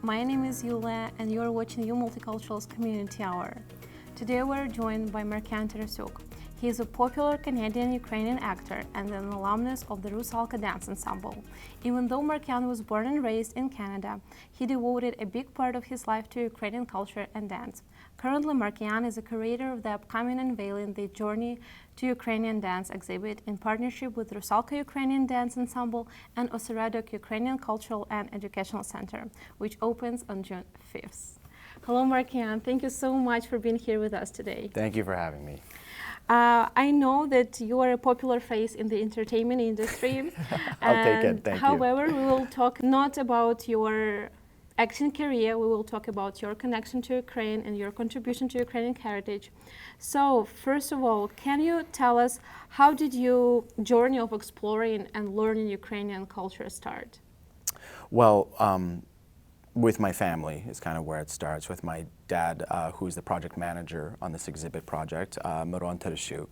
My name is Yuliia and you're watching Multicultural's Community Hour. Today we're joined by Markian Tarasiuk. He is a popular Canadian-Ukrainian actor and an alumnus of the Rusalka Dance Ensemble. Even though Markian was born and raised in Canada, he devoted a big part of his life to Ukrainian culture and dance. Currently, Markian is a curator of the upcoming unveiling the Journey Through Ukrainian Dance exhibit in partnership with Rusalka Ukrainian Dance Ensemble and Oseredok Ukrainian Cultural and Educational Center, which opens on June 5th. Hello, Markian. Thank you so much for being here with us today. Thank you for having me. I know that you are a popular face in the entertainment industry. I'll take it, thank you. However, we will talk not about your acting career, we will talk about your connection to Ukraine and your contribution to Ukrainian heritage. So, first of all, can you tell us how did your journey of exploring and learning Ukrainian culture start? Well, with my family is kind of where it starts. With my dad, who's the project manager on this exhibit project, Markian Tarasiuk,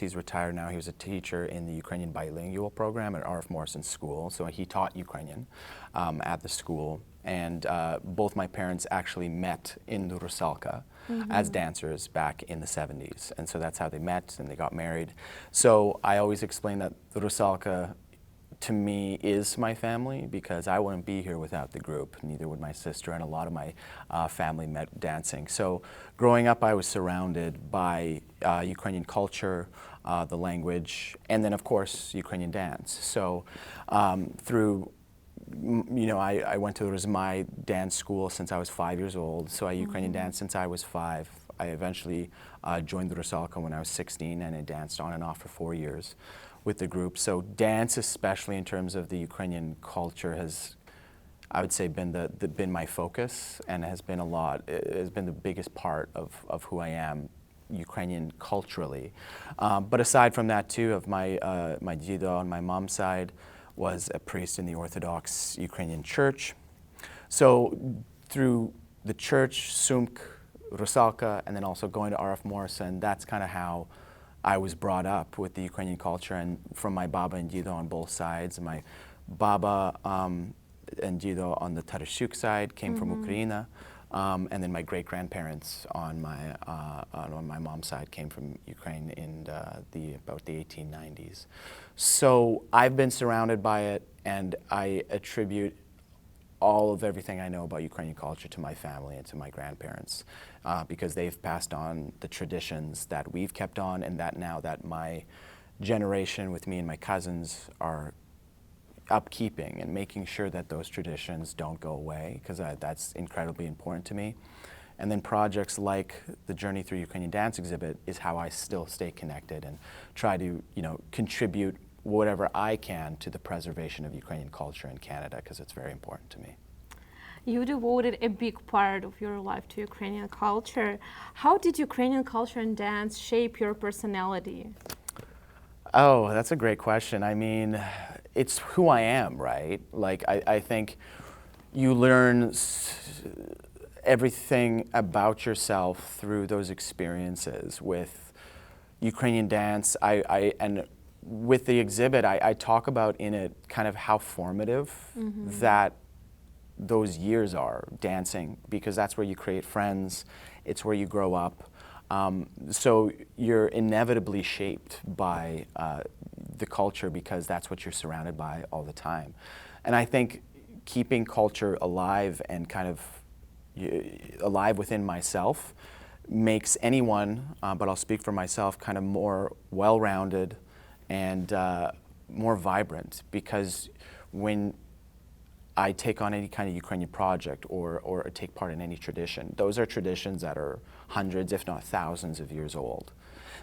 he's retired now, he was a teacher in the Ukrainian bilingual program at R.F. Morrison School, so he taught Ukrainian at the school. And both my parents actually met in the Rusalka as dancers back in the 70s. And so that's how they met and they got married. So I always explain that the Rusalka to me is my family because I wouldn't be here without the group, neither would my sister, and a lot of my family met dancing. So growing up I was surrounded by Ukrainian culture, the language, and then of course Ukrainian dance. So I went to my dance school since I was 5 years old, so I Ukrainian danced since I was 5. I eventually joined the Rusalka when I was 16 and I danced on and off for 4 years with the group. So dance, especially in terms of the Ukrainian culture, has, I would say, been my focus, and it has been the biggest part of who I am, Ukrainian culturally. But aside from that too, of my Dido on my mom's side was a priest in the Orthodox Ukrainian Church. So through the church, Sumk, Rusalka, and then also going to R.F. Morrison, that's kind of how I was brought up with the Ukrainian culture, and from my Baba and Dido on both sides. My Baba and Dido on the Tarasiuk side came from Ukraine, and then my great-grandparents on my mom's side came from Ukraine in about the 1890s. So I've been surrounded by it, and I attribute all of everything I know about Ukrainian culture to my family and to my grandparents, because they've passed on the traditions that we've kept on, and that now that my generation with me and my cousins are upkeeping and making sure that those traditions don't go away, because that's incredibly important to me. And then projects like the Journey Through Ukrainian Dance exhibit is how I still stay connected and try to contribute whatever I can to the preservation of Ukrainian culture in Canada, because it's very important to me. You devoted a big part of your life to Ukrainian culture. How did Ukrainian culture and dance shape your personality? Oh, that's a great question. I mean, it's who I am, right? Like, I think you learn everything about yourself through those experiences. With Ukrainian dance, and with the exhibit, I talk about in it kind of how formative that those years are, dancing, because that's where you create friends, it's where you grow up. So you're inevitably shaped by the culture, because that's what you're surrounded by all the time. And I think keeping culture alive and kind of alive within myself makes anyone, but I'll speak for myself, kind of more well-rounded and more vibrant, because when I take on any kind of Ukrainian project or take part in any tradition, those are traditions that are hundreds, if not thousands of years old.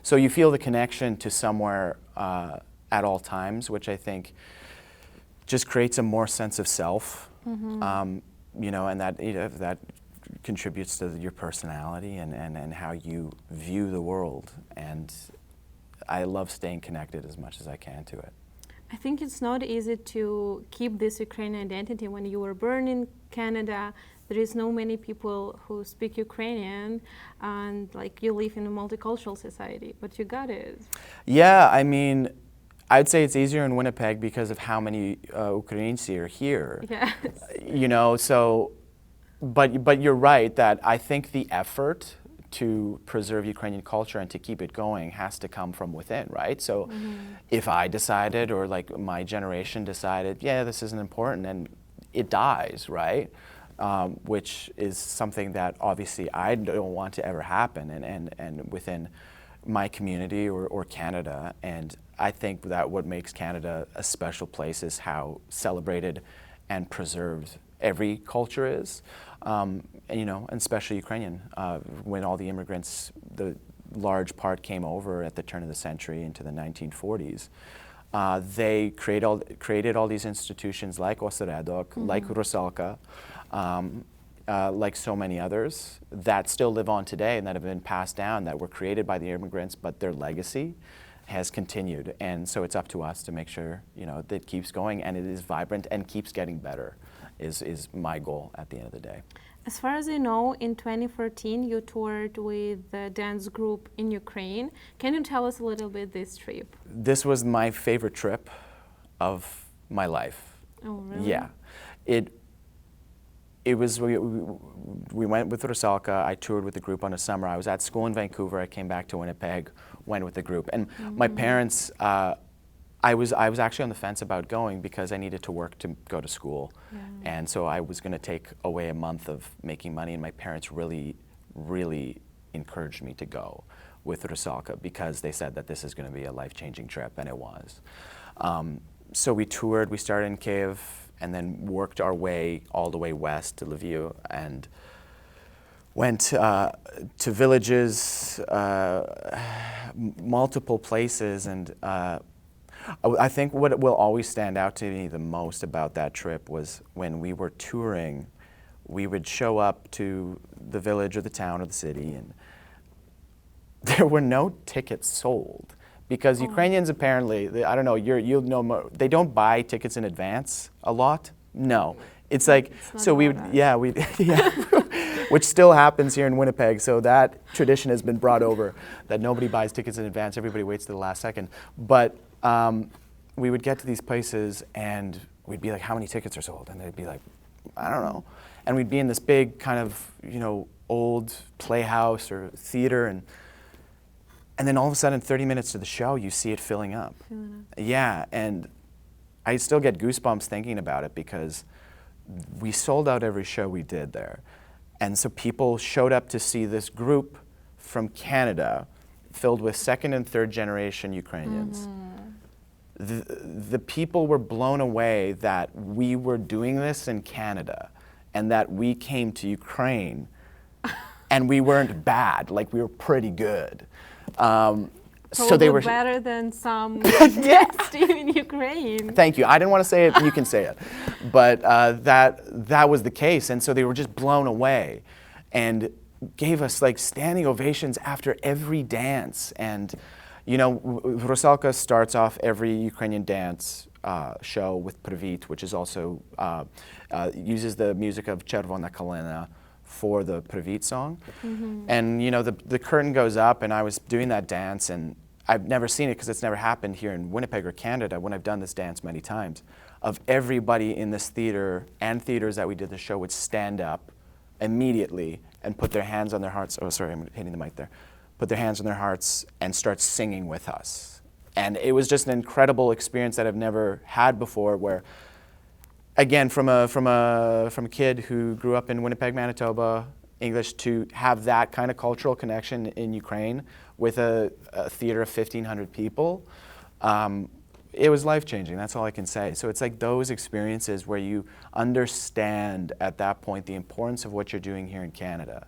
So you feel the connection to somewhere at all times, which I think just creates a more sense of self, and that contributes to your personality and how you view the world. And I love staying connected as much as I can to it. I think it's not easy to keep this Ukrainian identity when you were born in Canada. There is no many people who speak Ukrainian, and like you live in a multicultural society, but you got it. Yeah, I mean, I'd say it's easier in Winnipeg because of how many Ukrainians are here. Yes. You know, so, but you're right that I think the effort to preserve Ukrainian culture and to keep it going has to come from within, right? So if I decided, or like my generation decided, yeah, this isn't important, and it dies, right? Which is something that obviously I don't want to ever happen, and within my community or Canada. And I think that what makes Canada a special place is how celebrated and preserved every culture is. And, you know, and especially Ukrainian. When all the immigrants, the large part came over at the turn of the century into the 1940s, they created all these institutions like Oseredok, like Rusalka, like so many others that still live on today and that have been passed down, that were created by the immigrants, but their legacy has continued. And so it's up to us to make sure, you know, that it keeps going and it is vibrant and keeps getting better is my goal at the end of the day. As far as I know, in 2014 you toured with the dance group in Ukraine. Can you tell us a little bit this trip? This was my favorite trip of my life. Oh, really? Yeah. It was, we went with Rusalka. I toured with the group on a summer. I was at school in Vancouver. I came back to Winnipeg, went with the group. And my parents, I was actually on the fence about going because I needed to work to go to school. Yeah. And so I was going to take away a month of making money, and my parents really, really encouraged me to go with Rusalka because they said that this is going to be a life-changing trip, and it was. So we toured. We started in Kyiv, and then worked our way all the way west to Lviv, and went to villages, multiple places, and I think what will always stand out to me the most about that trip was when we were touring, we would show up to the village or the town or the city, and there were no tickets sold. Because Ukrainians apparently, I don't know, you'll know more, they don't buy tickets in advance a lot. No. It's like, so we, yeah, which still happens here in Winnipeg. So that tradition has been brought over, that nobody buys tickets in advance, everybody waits to the last second. But we would get to these places and we'd be like, how many tickets are sold? And they'd be like, I don't know. And we'd be in this big kind of, you know, old playhouse or theater, and then all of a sudden, 30 minutes to the show, you see it filling up. Yeah, and I still get goosebumps thinking about it because we sold out every show we did there. And so people showed up to see this group from Canada filled with second and third generation Ukrainians. The people were blown away that we were doing this in Canada and that we came to Ukraine and we weren't bad, like we were pretty good. So they were better than some dance team in Ukraine. Thank you. I didn't want to say it, you can say it. But that was the case. And so they were just blown away and gave us like standing ovations after every dance. And, you know, Rusalka starts off every Ukrainian dance show with Привіт, which is also, uses the music of Червона Калина for the Привіт song. And you know, the curtain goes up and I was doing that dance, and I've never seen it because it's never happened here in Winnipeg or Canada when I've done this dance many times, of everybody in this theater and theaters that we did the show would stand up immediately and put their hands on their hearts. Oh, sorry, I'm hitting the mic there. Put their hands on their hearts and start singing with us. And it was just an incredible experience that I've never had before, where again, from a kid who grew up in Winnipeg, Manitoba, English, to have that kind of cultural connection in Ukraine with a theater of 1,500 people, it was life-changing. That's all I can say. So it's like those experiences where you understand at that point the importance of what you're doing here in Canada.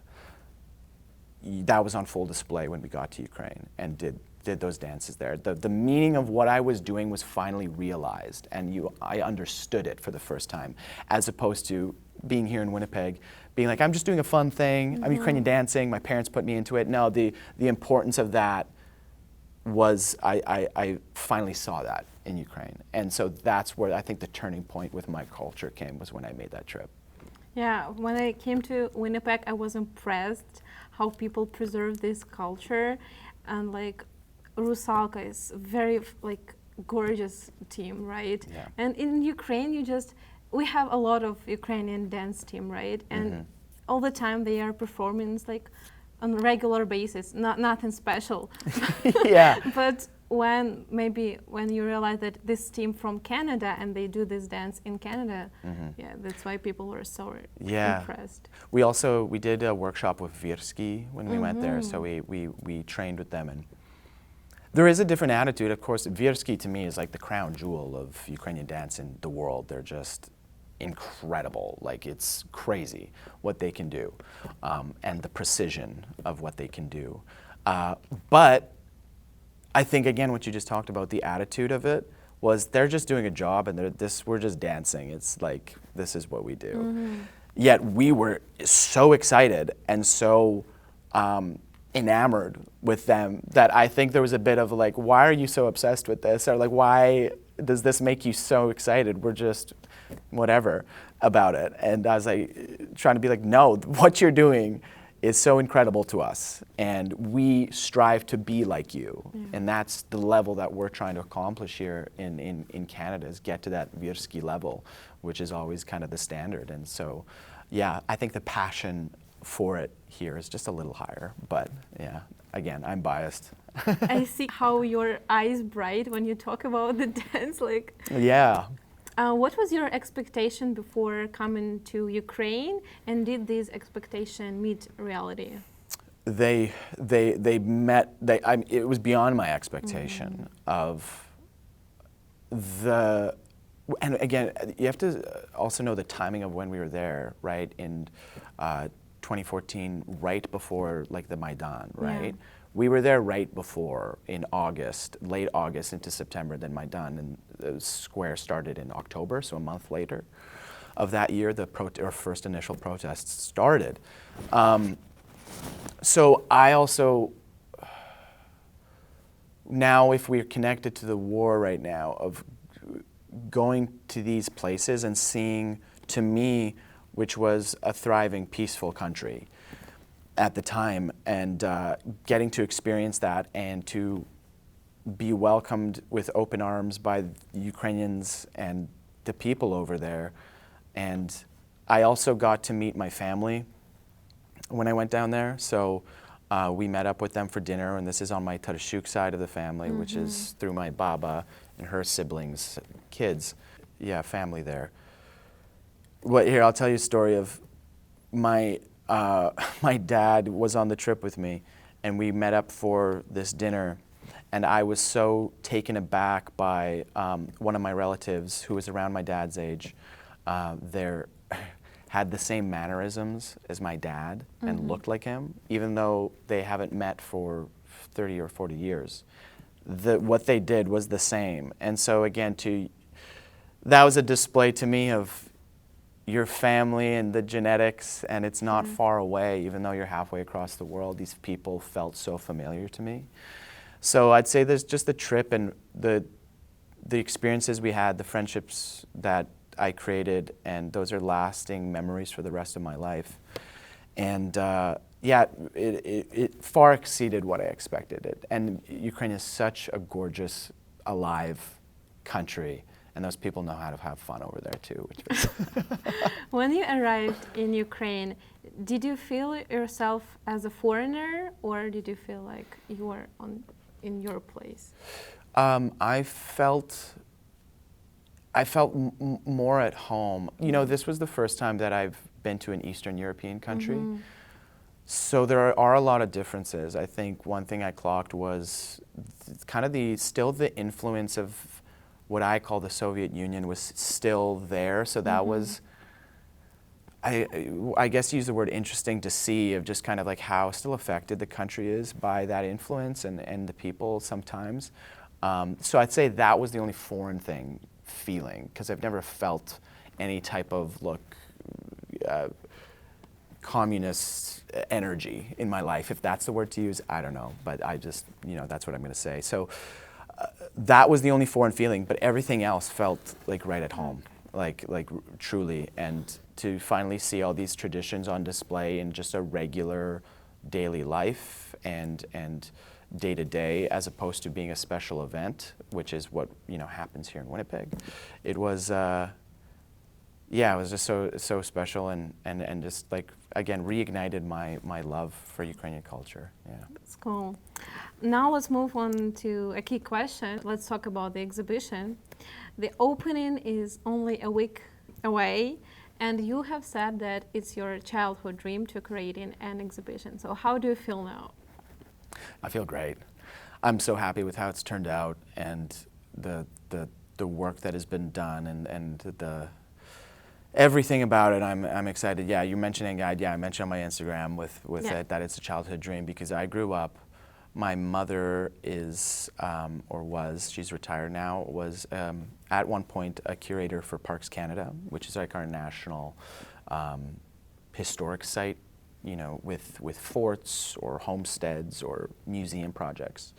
That was on full display when we got to Ukraine and did those dances there. The meaning of what I was doing was finally realized, and I understood it for the first time, as opposed to being here in Winnipeg, being like, I'm just doing a fun thing, I'm Ukrainian dancing, my parents put me into it. No, the importance of that was, I finally saw that in Ukraine. And so that's where I think the turning point with my culture came, was when I made that trip. Yeah, when I came to Winnipeg, I was impressed how people preserve this culture, and like Rusalka is very, like, gorgeous team, right? Yeah. And in Ukraine, we have a lot of Ukrainian dance team, right? And all the time they are performing like on a regular basis, nothing special. Yeah. But when you realize that this team from Canada and they do this dance in Canada, yeah, that's why people were so impressed. We did a workshop with Virsky when we went there, so we trained with them, and there is a different attitude. Of course, Virsky to me is like the crown jewel of Ukrainian dance in the world. They're just incredible. Like, it's crazy what they can do, and the precision of what they can do. But I think, again, what you just talked about, the attitude of it, was they're just doing a job and we're just dancing. It's like, this is what we do. Yet we were so excited and so enamored with them that I think there was a bit of like, why are you so obsessed with this? Or like, why does this make you so excited? We're just whatever about it. And I was like, trying to be like, no, what you're doing is so incredible to us, and we strive to be like you. And that's the level that we're trying to accomplish here in Canada, is get to that Virsky level, which is always kind of the standard. And so, yeah, I think the passion for it here is just a little higher. But yeah, again, I'm biased. I see how your eyes bright when you talk about the dance. Like, yeah. What was your expectation before coming to Ukraine, and did this expectation meet reality? They met. It was beyond my expectation of the. And again, you have to also know the timing of when we were there, right? In 2014, right before like the Maidan, right? Yeah. We were there right before, in August, late August into September, then Maidan, and the square started in October, so a month later of that year, the first initial protests started. So I also, now if we're connected to the war right now, of going to these places and seeing, to me, which was a thriving, peaceful country at the time, and getting to experience that and to be welcomed with open arms by Ukrainians and the people over there. And I also got to meet my family when I went down there. So we met up with them for dinner, and this is on my Tarasiuk side of the family, which is through my baba and her siblings, kids. Yeah, family there. Here, I'll tell you a story of my dad was on the trip with me, and we met up for this dinner, and I was so taken aback by one of my relatives who was around my dad's age. Had the same mannerisms as my dad and looked like him, even though they haven't met for 30 or 40 years. What they did was the same. And so again, that was a display to me of your family and the genetics, and it's not far away, even though you're halfway across the world. These people felt so familiar to me. So I'd say there's just the trip and the experiences we had, the friendships that I created, and those are lasting memories for the rest of my life. And yeah, it far exceeded what I expected. And Ukraine is such a gorgeous, alive country. And those people know how to have fun over there too. When you arrived in Ukraine, did you feel yourself as a foreigner, or did you feel like you were in your place? I felt more at home. You know, this was the first time that I've been to an Eastern European country. So there are a lot of differences. I think one thing I clocked was kind of still the influence of what I call the Soviet Union was still there. So that was, I guess, use the word interesting to see, of just kind of like how still affected the country is by that influence and the people sometimes. So I'd say that was the only foreign feeling, because I've never felt any type of communist energy in my life. If that's the word to use, I don't know, but I just, that's what I'm going to say. So that was the only foreign feeling, but everything else felt like right at home, like truly. And to finally see all these traditions on display in just a regular daily life, and day to day, as opposed to being a special event, which is what happens here in Winnipeg. It was, yeah, it was just so special, and just like again reignited my love for Ukrainian culture. Yeah, that's cool. Now let's move on to a key question. Let's talk about the exhibition. The opening is only a week away, and you have said that it's your childhood dream to creating an exhibition. So how do you feel now? I feel great. I'm so happy with how it's turned out, and the work that has been done, and the everything about it. I'm excited. Yeah, you're mentioning. I mentioned on my Instagram with it that it's a childhood dream, because I grew up. My mother is, or was, she's retired now, was at one point a curator for Parks Canada, which is like our national historic site, with forts or homesteads or museum projects.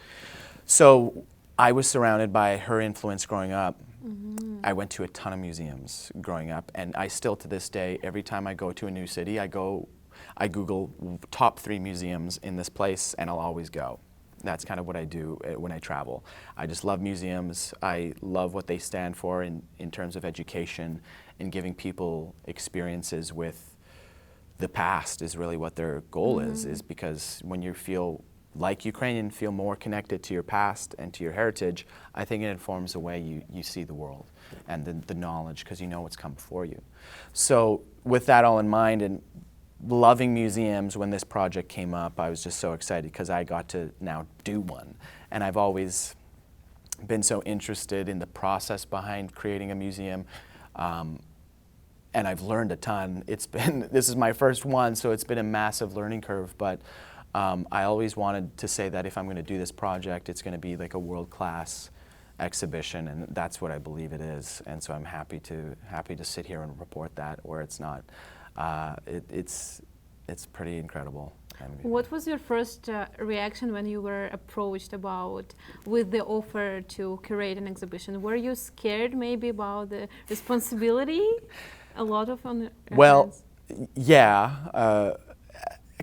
So I was surrounded by her influence growing up. Mm-hmm. I went to a ton of museums growing up, and I still to this day, every time I go to a new city, I Google top 3 museums in this place, and I'll always go. That's kind of what I do when I travel. I just love museums. I love what they stand for in terms of education and giving people experiences with the past is really what their goal is because when you feel like Ukrainian, feel more connected to your past and to your heritage, I think it informs the way you see the world and the knowledge, because you know what's come before you. So with that all in mind, and loving museums, when this project came up, I was just so excited because I got to now do one. And I've always been so interested in the process behind creating a museum. And I've learned a ton. This is my first one, so it's been a massive learning curve, but I always wanted to say that if I'm going to do this project, it's going to be like a world-class exhibition, and that's what I believe it is. And so I'm happy to sit here and report that, where it's not. It's pretty incredible. What was your first reaction when you were approached with the offer to curate an exhibition? Were you scared maybe about the responsibility? A lot of on. Well, yeah.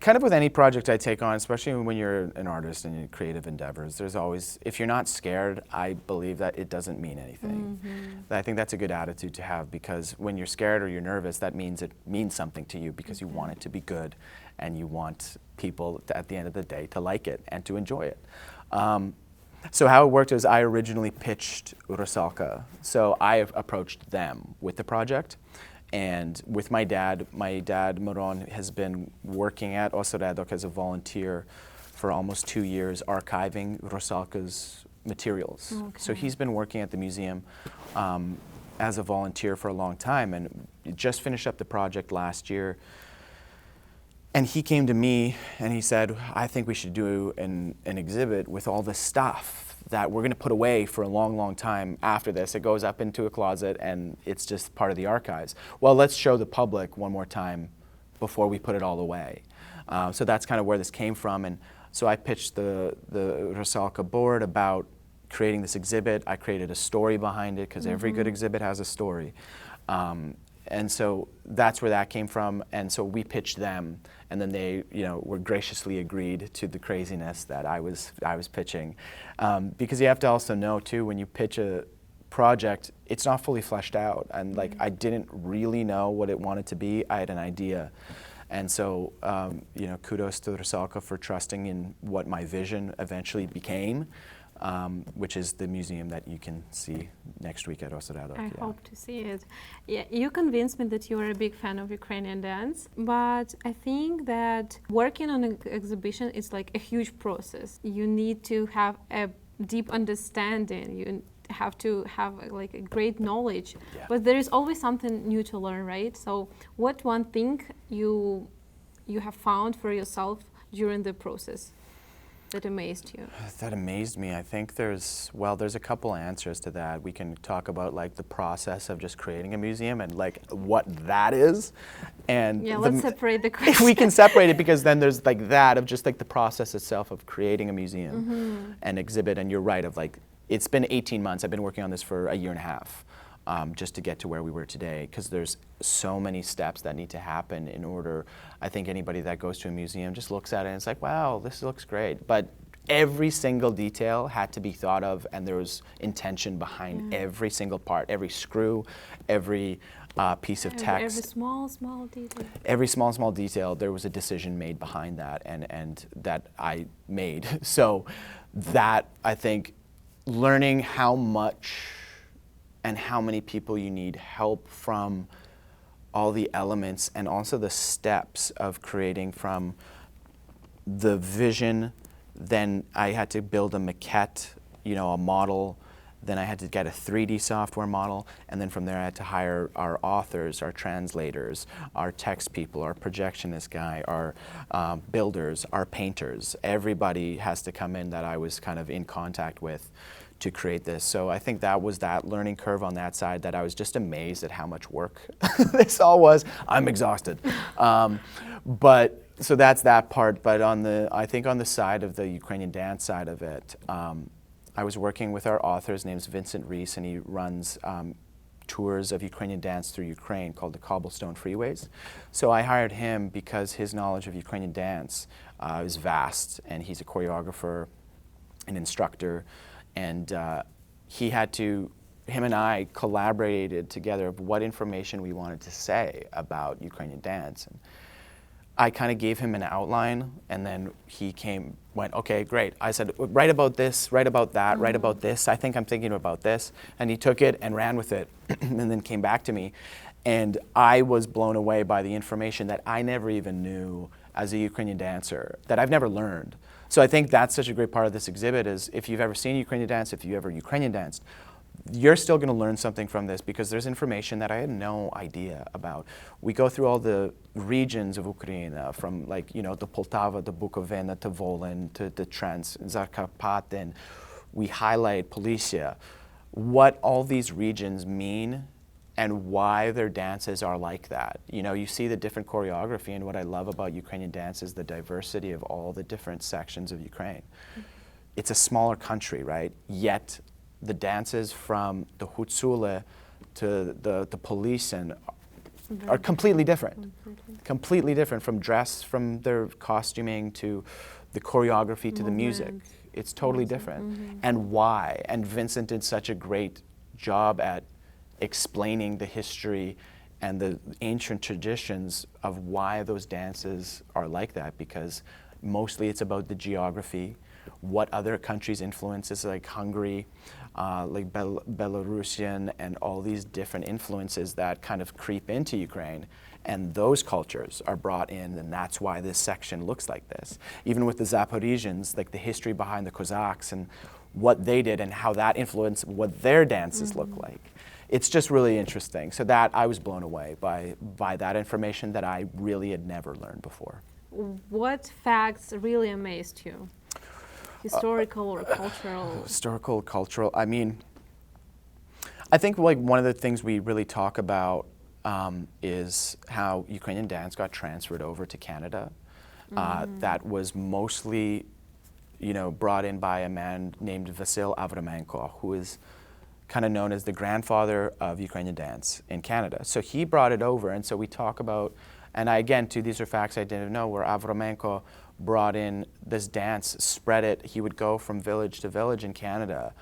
Kind of with any project I take on, especially when you're an artist and in creative endeavors, there's always, if you're not scared, I believe that it doesn't mean anything. Mm-hmm. I think that's a good attitude to have, because when you're scared or you're nervous, that means it means something to you, because you want it to be good and you want people at the end of the day to like it and to enjoy it. So how it worked is I originally pitched Rusalka. So I approached them with the project. And with my dad Moron has been working at Oseredok as a volunteer for almost 2 years, archiving Rusalka's materials. Okay. So he's been working at the museum as a volunteer for a long time, and just finished up the project last year. And he came to me and he said, I think we should do an exhibit with all this stuff that we're going to put away for a long, long time after this. It goes up into a closet and it's just part of the archives. Well, let's show the public one more time before we put it all away. So that's kind of where this came from. And so I pitched the Rusalka board about creating this exhibit. I created a story behind it, because every good exhibit has a story. And so that's where that came from. And so we pitched them, and then they, were graciously agreed to the craziness that I was pitching. Because you have to also know too, when you pitch a project, it's not fully fleshed out. And I didn't really know what it wanted to be. I had an idea. And so, kudos to Rusalka for trusting in what my vision eventually became. Which is the museum that you can see next week at Oseredok. I hope to see it. Yeah, you convinced me that you are a big fan of Ukrainian dance, but I think that working on an exhibition is like a huge process. You need to have a deep understanding. You have to have like a great knowledge, but there is always something new to learn, right? So what one thing you have found for yourself during the process that amazed you? That amazed me. I think there's a couple answers to that. We can talk about the process of just creating a museum and what that is. And let's separate the questions. We can separate it, because then there's that of just the process itself of creating a museum and exhibit. And you're right, it's been 18 months. I've been working on this for a year and a half. Just to get to where we were today, because there's so many steps that need to happen in order. I think anybody that goes to a museum just looks at it and it's like, wow, this looks great. But every single detail had to be thought of, and there was intention behind every single part, every screw, every piece of text. Every small detail. Every small detail, there was a decision made behind that, and that I made. So that, I think, learning how much and how many people you need help from all the elements and also the steps of creating from the vision. Then I had to build a maquette, you know, a model. Then I had to get a 3D software model, and then from there I had to hire our authors, our translators, our text people, our projectionist guy, our builders, our painters. Everybody has to come in that I was kind of in contact with to create this. So I think that was that learning curve on that side, that I was just amazed at how much work this all was. I'm exhausted. But so that's that part. But I think on the side of the Ukrainian dance side of it, I was working with our author. His name's Vincent Reese, and he runs tours of Ukrainian dance through Ukraine called the Cobblestone Freeways. So I hired him because his knowledge of Ukrainian dance is vast, and he's a choreographer, an instructor, and him and I collaborated together of what information we wanted to say about Ukrainian dance. And I kind of gave him an outline, and then he went, okay, great. I said, write about this, write about that, write about this. I think I'm thinking about this. And he took it and ran with it and then came back to me. And I was blown away by the information that I never even knew as a Ukrainian dancer, that I've never learned. So I think that's such a great part of this exhibit is if you've ever seen Ukrainian dance, if you ever Ukrainian danced, you're still going to learn something from this because there's information that I had no idea about. We go through all the regions of Ukraine, from like, you know, the Poltava, the Bukovina, to Volyn, to the Zakarpaten. We highlight Polisia, what all these regions mean and why their dances are like that. You know, you see the different choreography, and what I love about Ukrainian dance is the diversity of all the different sections of Ukraine. It's a smaller country, right? Yet the dances from the Hutsule to the Polisen are completely different. Completely different, from dress, from their costuming, to the choreography, to the music. It's totally different. And why? And Vincent did such a great job at explaining the history and the ancient traditions of why those dances are like that, because mostly it's about the geography, what other countries' influences, like Hungary, like Belarusian, and all these different influences that kind of creep into Ukraine. And those cultures are brought in, and that's why this section looks like this. Even with the Zaporizhians, like the history behind the Cossacks and what they did and how that influenced what their dances look like. It's just really interesting. So that I was blown away by that information that I really had never learned before. What facts really amazed you? Historical or cultural? Historical, cultural. I mean, I think like one of the things we really talk about is how Ukrainian dance got transferred over to Canada. That was mostly, you know, brought in by a man named Vasyl Avramenko, who is kind of known as the grandfather of Ukrainian dance in Canada. So he brought it over, and so we talk about, and again, too, these are facts I didn't know, where Avramenko brought in this dance, spread it. He would go from village to village in Canada,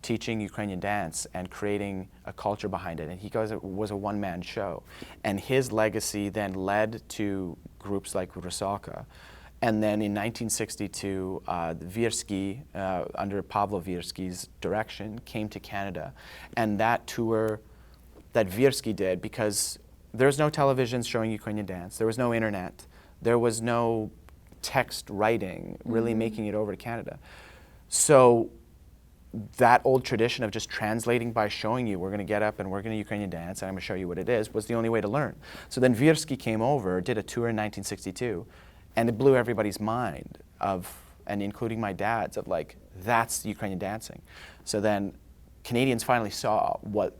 teaching Ukrainian dance and creating a culture behind it. And he goes, it was a one-man show. And his legacy then led to groups like Rusalka. And then in 1962, Virsky, under Pavlo Virsky's direction, came to Canada. And that tour that Virsky did, because there's no television showing Ukrainian dance, there was no internet, there was no text writing really making it over to Canada. So that old tradition of just translating by showing you, we're going to get up and we're going to Ukrainian dance and I'm going to show you what it is, was the only way to learn. So then Virsky came over, did a tour in 1962, and it blew everybody's mind and including my dad's, of like, that's Ukrainian dancing. So then Canadians finally saw what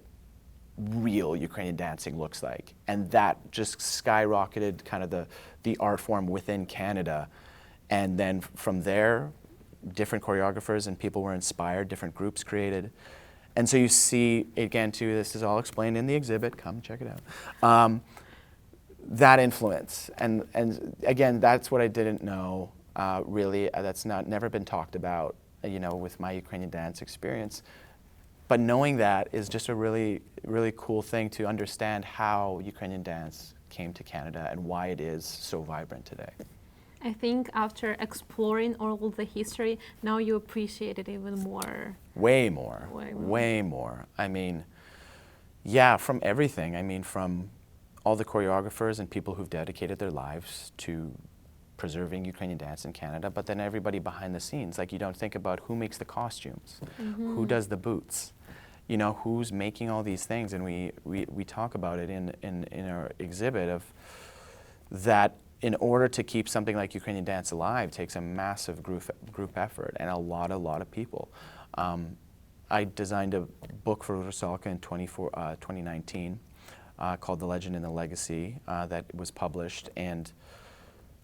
real Ukrainian dancing looks like. And that just skyrocketed kind of the art form within Canada. And then from there, different choreographers and people were inspired, different groups created. And so you see, again, too, this is all explained in the exhibit, come check it out. That influence, and again, that's what I didn't know. really, that's never been talked about, with my Ukrainian dance experience. But knowing that is just a really, really cool thing to understand how Ukrainian dance came to Canada and why it is so vibrant today. I think after exploring all of the history, now you appreciate it even more. Way more. Way more. Way more. I mean, yeah, from everything. I mean, from all the choreographers and people who've dedicated their lives to preserving Ukrainian dance in Canada, but then everybody behind the scenes. Like, you don't think about who makes the costumes, who does the boots, who's making all these things. And we talk about it in our exhibit of that. In order to keep something like Ukrainian dance alive takes a massive group effort and a lot of people. I designed a book for Rusalka in 2019 called The Legend and the Legacy that was published, and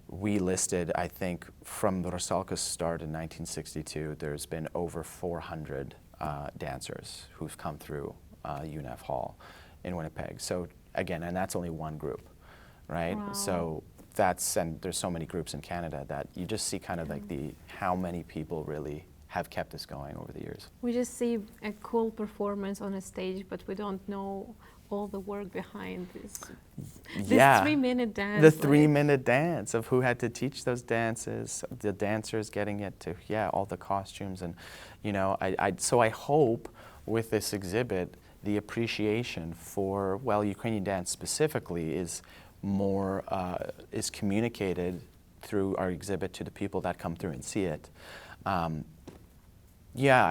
we listed, I think, from the Rusalka's start in 1962, there's been over 400 dancers who've come through UNEF Hall in Winnipeg. So again, and that's only one group, right? Wow. So and there's so many groups in Canada that you just see kind of like how many people really have kept this going over the years. We just see a cool performance on a stage, but we don't know all the work behind this. Yeah. This 3-minute dance. The 3-minute dance of who had to teach those dances, the dancers getting it to, all the costumes. And, so I hope with this exhibit, the appreciation for, Ukrainian dance specifically is more, is communicated through our exhibit to the people that come through and see it. I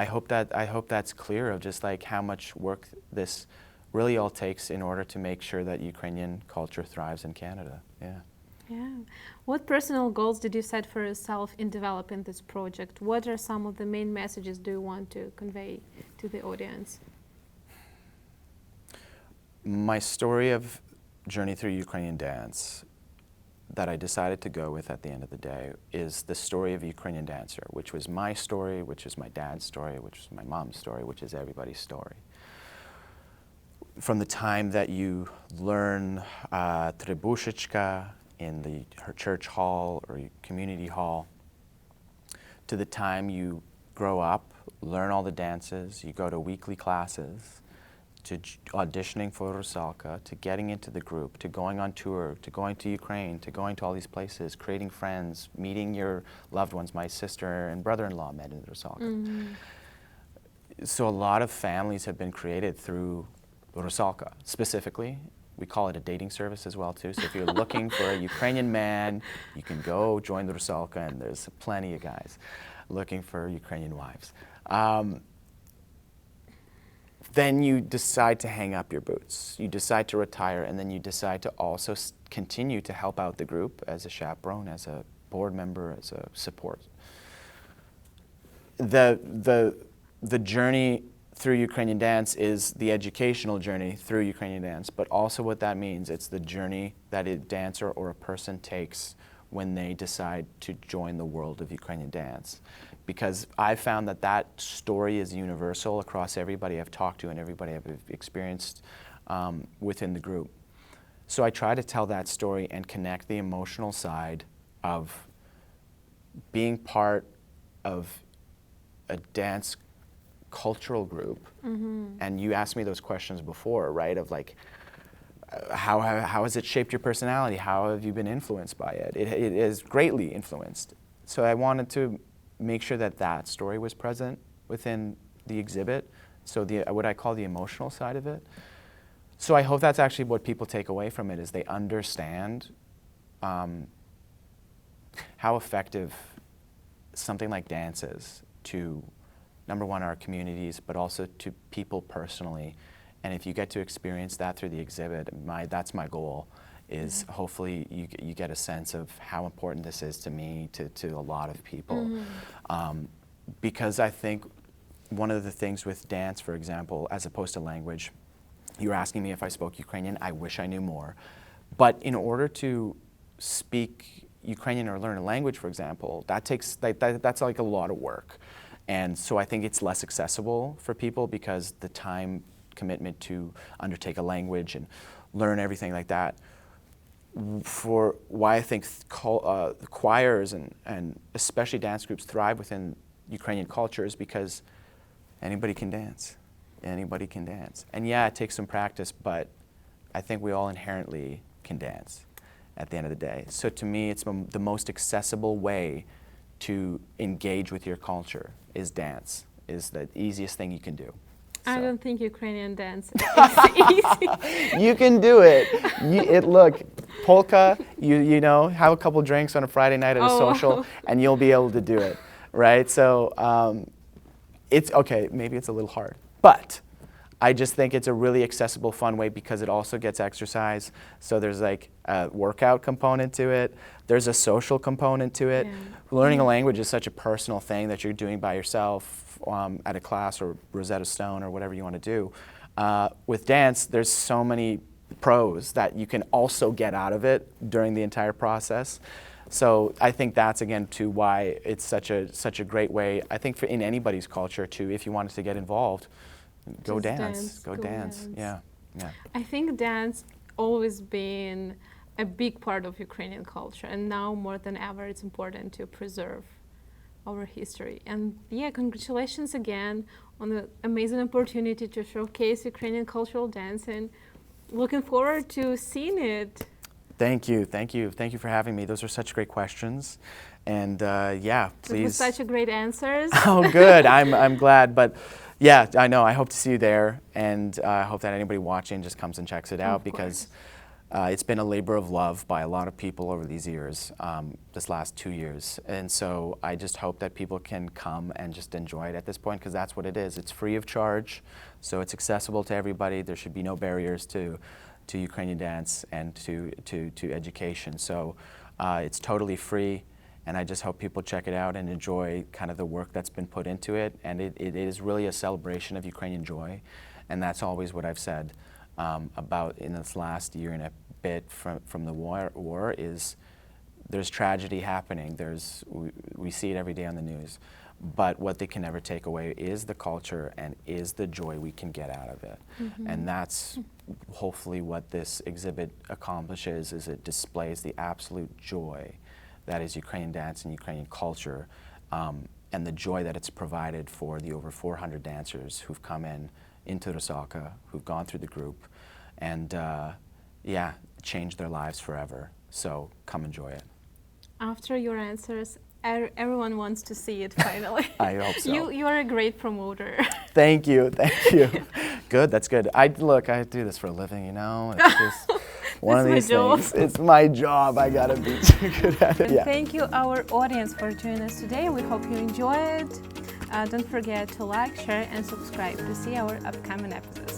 hope that's clear of just like how much work this really all takes in order to make sure that Ukrainian culture thrives in Canada. Yeah. What personal goals did you set for yourself in developing this project? What are some of the main messages do you want to convey to the audience? My story of Journey Through Ukrainian Dance that I decided to go with at the end of the day is the story of a Ukrainian dancer, which was my story, which is my dad's story, which is my mom's story, which is everybody's story. From the time that you learn Trebushechka in her church hall or community hall, to the time you grow up, learn all the dances, you go to weekly classes, to auditioning for Rusalka, to getting into the group, to going on tour, to going to Ukraine, to going to all these places, creating friends, meeting your loved ones. My sister and brother-in-law met in Rusalka. So a lot of families have been created through Rusalka. Specifically, we call it a dating service as well too. So if you're looking for a Ukrainian man, you can go join the Rusalka, and there's plenty of guys looking for Ukrainian wives. Then you decide to hang up your boots. You decide to retire, and then you decide to also continue to help out the group as a chaperone, as a board member, as a support. The journey through Ukrainian dance is the educational journey through Ukrainian dance, but also what that means, it's the journey that a dancer or a person takes when they decide to join the world of Ukrainian dance. Because I found that story is universal across everybody I've talked to and everybody I've experienced within the group. So I try to tell that story and connect the emotional side of being part of a dance cultural group. And you asked me those questions before, right? Of like, how has it shaped your personality? How have you been influenced by it? It is greatly influenced. So I wanted to make sure that story was present within the exhibit. So what I call the emotional side of it. So I hope that's actually what people take away from it, is they understand how effective something like dance is to, number one, our communities, but also to people personally. And if you get to experience that through the exhibit, that's my goal, is hopefully you get a sense of how important this is to me, to a lot of people. Because I think one of the things with dance, for example, as opposed to language, you were asking me if I spoke Ukrainian. I wish I knew more. But in order to speak Ukrainian or learn a language, for example, that's like a lot of work. And so I think it's less accessible for people because the time commitment to undertake a language and learn everything like that. for why I think choirs and especially dance groups thrive within Ukrainian culture is because anybody can dance. Anybody can dance. And yeah, it takes some practice, but I think we all inherently can dance at the end of the day. So to me, it's the most accessible way to engage with your culture is dance, is the easiest thing you can do. I don't think Ukrainian dance is easy. You can do it. Look, polka, you know, have a couple drinks on a Friday night at a social, and you'll be able to do it, right? So it's okay, maybe it's a little hard, but I just think it's a really accessible, fun way because it also gets exercise. So there's like a workout component to it. There's a social component to it. Yeah. Learning a language is such a personal thing that you're doing by yourself at a class or Rosetta Stone or whatever you want to do. With dance, there's so many pros that you can also get out of it during the entire process. So I think that's, again, too, why it's such a great way, I think, in anybody's culture, to, if you wanted to get involved, go dance. Go dance. Yeah. I think dance always been a big part of Ukrainian culture, and now more than ever it's important to preserve our history. And yeah, congratulations again on the amazing opportunity to showcase Ukrainian cultural dance, and looking forward to seeing it. Thank you for having me. Those are such great questions, and yeah, please. It was such a great answers. Oh, good. I'm glad, but. Yeah, I know. I hope to see you there, and I hope that anybody watching just comes and checks it out, because it's been a labor of love by a lot of people over these years, this last 2 years. And so I just hope that people can come and just enjoy it at this point, because that's what it is. It's free of charge, so it's accessible to everybody. There should be no barriers to Ukrainian dance and to education. So it's totally free. And I just hope people check it out and enjoy kind of the work that's been put into it. And it is really a celebration of Ukrainian joy. And that's always what I've said about in this last year and a bit from the war is there's tragedy happening. We see it every day on the news. But what they can never take away is the culture and is the joy we can get out of it. Mm-hmm. And that's hopefully what this exhibit accomplishes, is it displays the absolute joy that is Ukrainian dance and Ukrainian culture, and the joy that it's provided for the over 400 dancers who've come into Rusalka, who've gone through the group, and yeah, changed their lives forever. So come enjoy it. After your answers, everyone wants to see it finally. I hope so. You are a great promoter. Thank you. Good, that's good. I do this for a living, you know. It's just one of these things. It's my job. I gotta be too good at it. Yeah. Thank you, our audience, for joining us today. We hope you enjoyed. Don't forget to like, share, and subscribe to see our upcoming episodes.